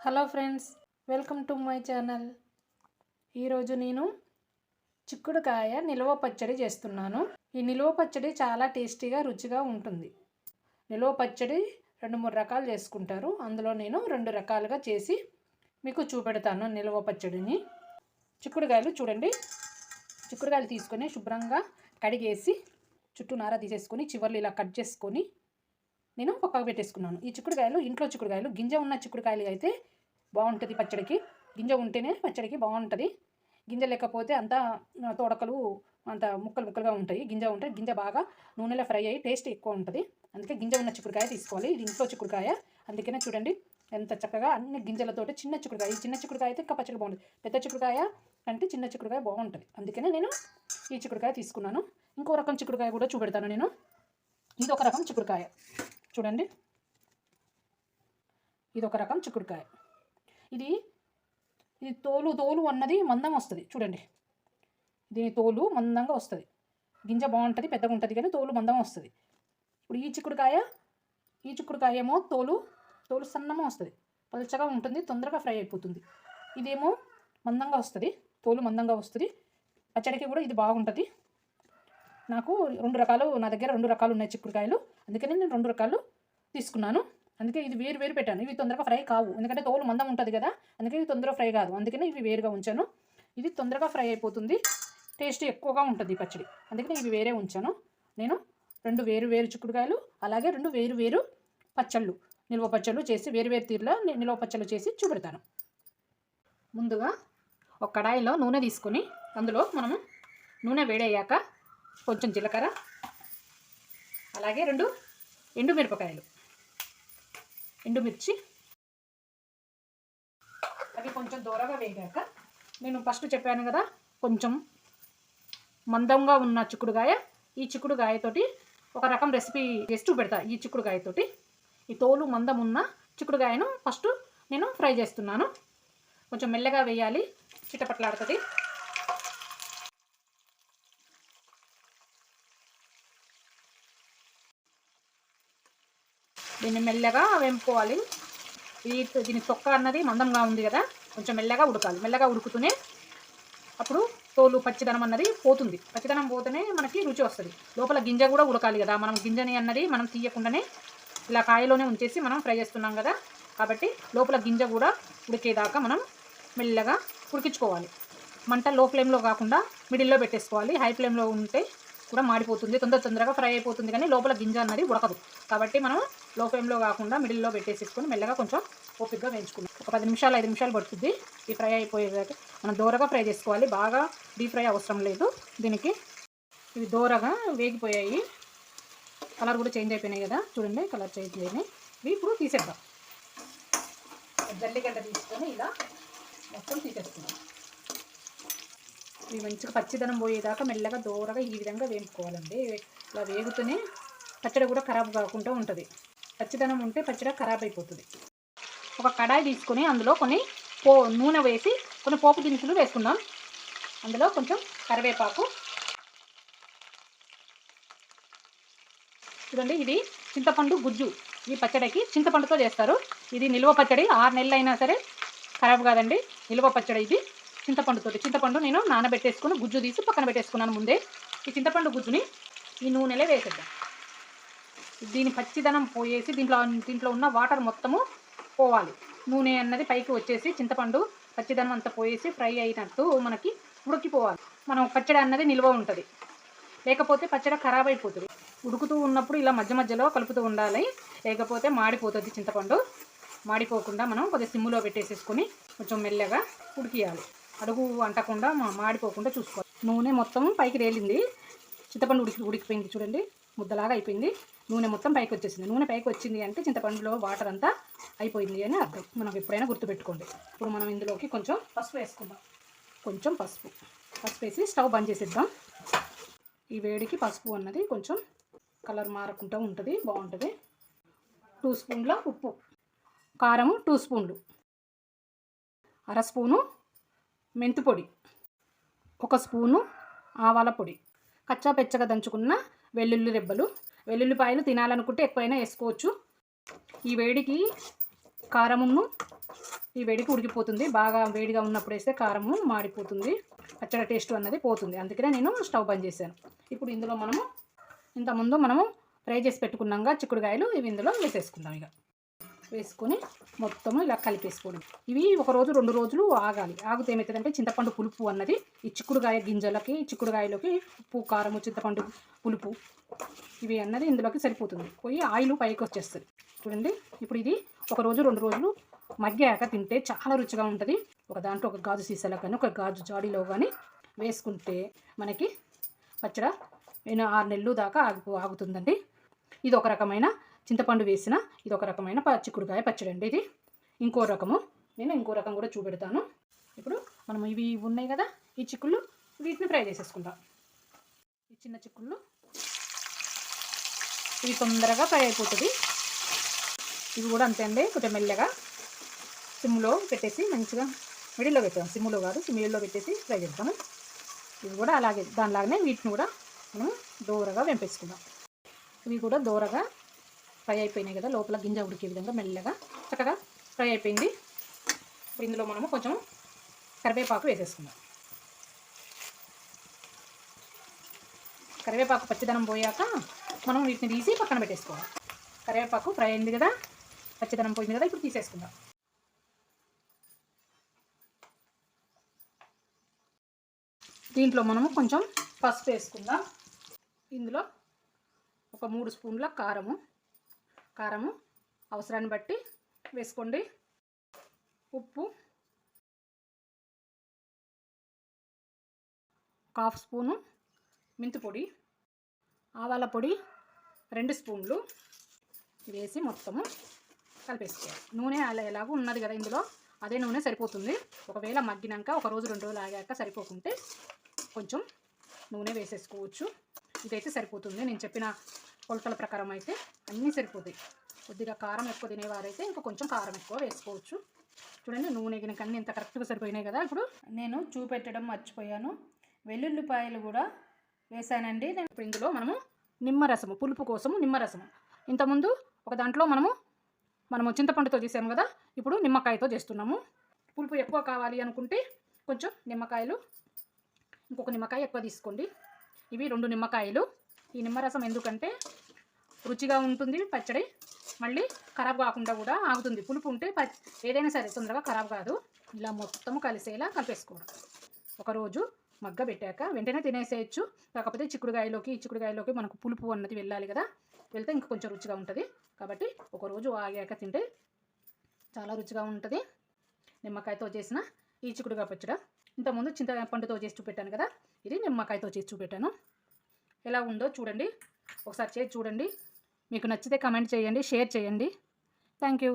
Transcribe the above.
Hello friends, welcome to my channel. ఈరోజు నేను చిక్కుడుకాయ నిల్వ పచ్చడి చేస్తున్నాను. ఈ నిల్వ పచ్చడి చాలా టేస్టీగా రుచిగా ఉంటుంది. నిల్వ పచ్చడి 2-3 రకాలు చేసుకుంటారు. అందులో నేను 2 రకాలుగా చేసి మీకు చూపెడతాను నిల్వ పచ్చడిని. చిక్కుడుకాయలు చూడండి, చిక్కుడుకాయలు తీసుకొని శుభ్రంగా కడిగేసి చుట్టూ నార తీసేసుకొని చివర్లు ఇలా కట్ చేసుకొని నేను పక్కకు పెట్టేసుకున్నాను. ఈ చిక్కుడుకాయలు ఇంట్లో చిక్కుడుకాయలు, గింజ ఉన్న చిక్కుడుకాయలు అయితే బాగుంటుంది పచ్చడికి. గింజ ఉంటేనే పచ్చడికి బాగుంటుంది. గింజ లేకపోతే అంతా తోడకలు అంత ముక్కలు ముక్కలుగా ఉంటాయి. గింజ ఉంటే గింజ బాగా నూనెలో ఫ్రై అయ్యి టేస్ట్ ఎక్కువ ఉంటుంది. అందుకే గింజ ఉన్న చిక్కుడుకాయ తీసుకోవాలి. ఇది ఇంట్లో చిక్కుడుకాయ, అందుకనే చూడండి ఎంత చక్కగా అన్ని గింజలతోటి. చిన్న చిక్కుడుకాయ, ఈ చిన్న చిక్కుడుకాయ అయితే ఇంకా పచ్చడి బాగుంటుంది. పెద్ద చిక్కుడుకాయ అంటే చిన్న చిక్కుడుకాయ బాగుంటుంది. అందుకనే నేను ఈ చిక్కుడుకాయ తీసుకున్నాను. ఇంకో రకం చిక్కుడుకాయ కూడా చూపెడతాను నేను. ఇది ఒక రకం చిక్కుడుకాయ చూడండి, ఇది ఒక రకం చిక్కుడుకాయ. ఇది తోలు అన్నది మందం వస్తుంది చూడండి. దీని తోలు మందంగా వస్తుంది. గింజ బాగుంటుంది, పెద్దగా ఉంటుంది, కానీ తోలు మందం వస్తుంది. ఇప్పుడు ఈ చిక్కుడుకాయ ఏమో తోలు సన్నగా వస్తుంది, పలుచగా ఉంటుంది, తొందరగా ఫ్రై అయిపోతుంది. ఇదేమో మందంగా వస్తుంది, తోలు మందంగా వస్తుంది. పచ్చడికి కూడా ఇది బాగుంటుంది. నాకు 2 రకాలు, నా దగ్గర 2 రకాలు ఉన్నాయి చిక్కుడుకాయలు, అందుకని నేను 2 రకాలు తీసుకున్నాను. అందుకే ఇది వేరు పెట్టాను. ఇవి తొందరగా ఫ్రై కావు, ఎందుకంటే తోలు మందం ఉంటుంది కదా, అందుకే ఇది తొందరగా ఫ్రై కాదు. అందుకని ఇవి వేరుగా ఉంచాను. ఇది తొందరగా ఫ్రై అయిపోతుంది, టేస్ట్ ఎక్కువగా ఉంటుంది పచ్చడి, అందుకని ఇవి వేరే ఉంచాను. నేను 2 వేరు చిక్కుడుకాయలు, అలాగే 2 వేరు పచ్చళ్ళు, నిల్వ పచ్చళ్ళు చేసి వేరు తీరులో నిల్వ పచ్చళ్ళు చేసి చూపెడతాను. ముందుగా ఒక కడాయిలో నూనె తీసుకొని అందులో మనము నూనె వేడయ్యాక కొంచెం జీలకర్ర, అలాగే 2 ఎండుమిరపకాయలు, ఎండుమిర్చి, అవి కొంచెం దూరగా వేగాక నేను ఫస్ట్ చెప్పాను కదా కొంచెం మందంగా ఉన్న చిక్కుడుకాయ, ఈ చిక్కుడుకాయతోటి ఒక రకం రెసిపీ చేసి చూపెడతా. ఈ చిక్కుడుకాయతోటి ఈ తోలు మందం ఉన్న చిక్కుడుకాయను ఫస్ట్ నేను ఫ్రై చేస్తున్నాను. కొంచెం మెల్లగా వేయాలి, చిటపట్లాడుతుంది. దీన్ని మెల్లగా వేపుకోవాలి. దీని తొక్క అన్నది మందంగా ఉంది కదా, కొంచెం మెల్లగా ఉడకాలి. మెల్లగా ఉడుకుతూనే అప్పుడు తోలు పచ్చిదనం అన్నది పోతుంది. పచ్చిదనం పోతేనే మనకి రుచి వస్తుంది. లోపల గింజ కూడా ఉడకాలి కదా, మనం గింజని అన్నది మనం తీయకుండానే ఇలా కాయలోనే ఉంచేసి మనం ఫ్రై చేస్తున్నాం కదా, కాబట్టి లోపల గింజ కూడా ఉడికేదాకా మనం మెల్లగా ఉడికించుకోవాలి. మంట లో ఫ్లేమ్లో కాకుండా మిడిల్లో పెట్టేసుకోవాలి. హై ఫ్లేమ్లో ఉంటే కూడా మాడిపోతుంది, తొందరగా ఫ్రై అయిపోతుంది, కానీ లోపల గింజ అన్నది ఉడకదు. కాబట్టి మనం లో ఫ్లేమ్లో కాకుండా మిడిల్లో పెట్టేసేసుకొని మెల్లగా కొంచెం ఓపికగా వేయించుకుందాం. ఒక 10 నిమిషాలు 5 నిమిషాలు పడుతుంది ఈ ఫ్రై అయిపోయేదాకా. మనం దూరగా ఫ్రై చేసుకోవాలి, బాగా డీప్ ఫ్రై అవసరం లేదు దీనికి. ఇవి దూరగా వేగిపోయాయి, కలర్ కూడా చేంజ్ అయిపోయినాయి కదా, చూడండి కలర్ చేంజ్ అయినాయి. ఇవి ఇప్పుడు తీసేద్దాం. జల్లిగడ్డ తీసుకొని ఇలా మొత్తం తీసేస్తున్నాం. ఇవి మంచిగా పచ్చిదనం పోయేదాకా మెల్లగా దూరగా ఈ విధంగా వేపుకోవాలండి. ఇలా వేగుతూనే పచ్చడి కూడా ఖరాబ్ కాకుండా ఉంటుంది. పచ్చిదనం ఉంటే పచ్చడి ఖరాబ్ అయిపోతుంది. ఒక కడాయి తీసుకొని అందులో కొన్ని నూనె వేసి కొన్ని పోపు దినుసులు వేసుకుందాం. అందులో కొంచెం కరివేపాకు, చూడండి ఇది చింతపండు గుజ్జు. ఈ పచ్చడికి చింతపండుతో చేస్తారు. ఇది నిల్వ పచ్చడి, 6 నెలలు అయినా సరే ఖరాబ్ కాదండి. నిల్వ పచ్చడి ఇది చింతపండు నేను నానబెట్టేసుకుని గుజ్జు తీసి పక్కన పెట్టేసుకున్నాను ముందే. ఈ చింతపండు గుజ్జుని ఈ నూనెలే వేసేద్దాం. దీని పచ్చిదనం పోయేసి దీంట్లో ఉన్న వాటర్ మొత్తము పోవాలి. నూనె అన్నది పైకి వచ్చేసి చింతపండు పచ్చిదనం అంతా పోయేసి ఫ్రై అయినట్టు మనకి ఉడికిపోవాలి. మనం పచ్చడి అన్నది నిల్వ ఉంటుంది, లేకపోతే పచ్చడి ఖరాబ్ అయిపోతుంది. ఉడుకుతూ ఉన్నప్పుడు ఇలా మధ్యలో కలుపుతూ ఉండాలి, లేకపోతే మాడిపోతుంది. చింతపండు మాడిపోకుండా మనం కొద్దిగా సిమ్ములో పెట్టేసేసుకొని కొంచెం మెల్లగా ఉడికియాలి. అడుగు అంటకుండా మాడిపోకుండా చూసుకోవాలి. నూనె మొత్తం పైకి తేలింది, చింతపండు ఉడికిపోయింది చూడండి, ముద్దలాగా అయిపోయింది. నూనె మొత్తం పైకి వచ్చేసింది. నూనె పైకి వచ్చింది అంటే చింతపండులో వాటర్ అంతా అయిపోయింది అని అర్థం. మనం ఎప్పుడైనా గుర్తుపెట్టుకోండి. ఇప్పుడు మనం ఇందులోకి కొంచెం పసుపు వేసుకుందాం. కొంచెం పసుపు వేసి స్టవ్ బంద్ చేసేద్దాం. ఈ వేడికి పసుపు అన్నది కొంచెం కలర్ మారకుండా ఉంటుంది, బాగుంటుంది. 2 స్పూన్ల ఉప్పు, కారం 2 స్పూన్లు, 1/2 స్పూను మెంతు పొడి, 1 స్పూను ఆవాల పొడి, కచ్చా పెచ్చగా దంచుకున్న వెల్లుల్లి రెబ్బలు. వెల్లుల్లిపాయలు తినాలనుకుంటే ఎక్కువైనా వేసుకోవచ్చు. ఈ వేడికి కారమును ఈ వేడికి ఉడికిపోతుంది. బాగా వేడిగా ఉన్నప్పుడు వేస్తే కారము మాడిపోతుంది, పచ్చడి టేస్ట్ అన్నది పోతుంది. అందుకనే నేను స్టవ్ బంద్ చేశాను. ఇప్పుడు ఇందులో ఇంతకుముందు మనము ఫ్రై చేసి పెట్టుకున్నాక చిక్కుడుకాయలు ఇవి ఇందులో వేసేసుకుందాం. ఇక వేసుకొని మొత్తము ఇలా కలిపేసుకోండి. ఇవి 1 రోజు 2 రోజులు ఆగాలి. ఆగితే ఏమవుతుందంటే చింతపండు పులుపు అన్నది ఈ చిక్కుడుకాయ గింజలకి, చిక్కుడుకాయలోకి ఉప్పు, కారము, చింతపండు పులుపు ఇవి అన్నది ఇందులోకి సరిపోతుంది. పోయి ఆయిల్ పైకి వచ్చేస్తుంది. చూడండి, ఇప్పుడు ఇది 1 రోజు 2 రోజులు మగ్గాక తింటే చాలా రుచిగా ఉంటుంది. దాంట్లో ఒక గాజు సీసాలో కానీ ఒక గాజు జాడీలో కానీ వేసుకుంటే మనకి పచ్చడి 6 నెలలు దాకా ఆగుతుందండి. ఇది ఒక రకమైన చింతపండు వేసిన ఇది ఒక రకమైన చిక్కుడుకాయ పచ్చడి అండి. ఇది ఇంకో రకము, నేను ఇంకో రకం కూడా చూపెడతాను. ఇప్పుడు మనం ఇవి ఉన్నాయి కదా, ఈ చిక్కుళ్ళు వీటిని ఫ్రై చేసేసుకుందాం. ఈ చిన్న చిక్కుళ్ళు ఇవి తొందరగా ఫ్రై అయిపోతుంది. ఇవి కూడా అంతే అండి, కొంచెం మెల్లగా సిమ్లో పెట్టేసి మంచిగా మిడిల్లో పెట్టాము. సిమ్లో కాదు, మిడిల్లో పెట్టేసి ఫ్రై చేస్తాము. ఇవి కూడా అలాగే దానిలాగానే వీటిని కూడా మనం దూరగా వెంపేసుకుందాం. ఇవి కూడా దూరగా ఫ్రై అయిపోయినాయి కదా, లోపల గింజ ఉడికే విధంగా మెల్లగా చక్కగా ఫ్రై అయిపోయింది. ఇప్పుడు ఇందులో మనము కొంచెం కరివేపాకు వేసేసుకుందాం. కరివేపాకు పచ్చిదనం పోయాక మనం వీటిని తీసి పక్కన పెట్టేసుకోవాలి. కరివేపాకు ఫ్రై అయింది కదా, పచ్చిదనం పోయింది కదా, ఇప్పుడు తీసేసుకుందాం. దీంట్లో మనము కొంచెం పసుపు వేసుకుందాం. ఇందులో ఒక 3 స్పూన్ల కారము అవసరాన్ని బట్టి వేసుకోండి. ఉప్పు 1/2 స్పూను, మెంతి పొడి, ఆవాల పొడి 2 స్పూన్లు వేసి మొత్తము కలిపేసుకోవాలి. నూనె ఎలాగో ఉన్నది కదా ఇందులో, అదే నూనె సరిపోతుంది. ఒకవేళ మగ్గినాక 1 రోజు 2 రోజులు ఆగాక సరిపోకుంటే కొంచెం నూనె వేసేసుకోవచ్చు. ఇదైతే సరిపోతుంది. నేను చెప్పిన కొలతల ప్రకారం అయితే అన్నీ సరిపోతాయి. కొద్దిగా కారం ఎక్కువ తినేవారైతే ఇంకా కొంచెం కారం ఎక్కువ వేసుకోవచ్చు. చూడండి, నూనె గినక అన్నీ ఇంత కరెక్ట్గా సరిపోయినాయి కదా. ఇప్పుడు నేను చూపెట్టడం మర్చిపోయాను, వెల్లుల్లిపాయలు కూడా వేసానండి. ఇప్పుడు ఇందులో మనము నిమ్మరసము, పులుపు కోసము నిమ్మరసము, ఇంతకుముందు ఒక దాంట్లో మనము చింతపండుతో చేసాము కదా, ఇప్పుడు నిమ్మకాయతో చేస్తున్నాము. పులుపు ఎక్కువ కావాలి అనుకుంటే కొంచెం నిమ్మకాయలు, ఇంకొక నిమ్మకాయ ఎక్కువ తీసుకోండి. ఇవి 2 నిమ్మకాయలు. ఈ నిమ్మరసం ఎందుకంటే రుచిగా ఉంటుంది పచ్చడి, మళ్ళీ ఖరాబ్ కాకుండా కూడా ఆగుతుంది. పులుపు ఉంటే ఏదైనా సరే తొందరగా ఖరాబ్ కాదు. ఇలా మొత్తము కలిసేలా కలిపేసుకోవడం. 1 రోజు మగ్గ పెట్టాక వెంటనే తినేసేయచ్చు. కాకపోతే చిక్కుడుకాయలోకి మనకు పులుపు అన్నది వెళ్ళాలి కదా, వెళ్తే ఇంకా కొంచెం రుచిగా ఉంటుంది. కాబట్టి 1 రోజు ఆగాక తింటే చాలా రుచిగా ఉంటుంది. నిమ్మకాయతో చేసిన ఈ చిక్కుడుకాయ పచ్చడి ఇంతకుముందు చింతపండుతో చేసి చూపెట్టాను కదా, ఇది నిమ్మకాయతో చేసి చూపెట్టాను. ఎలా ఉందో చూడండి, ఒకసారి చేసి చూడండి. మీకు నచ్చితే కామెంట్ చేయండి, షేర్ చేయండి. Thank you.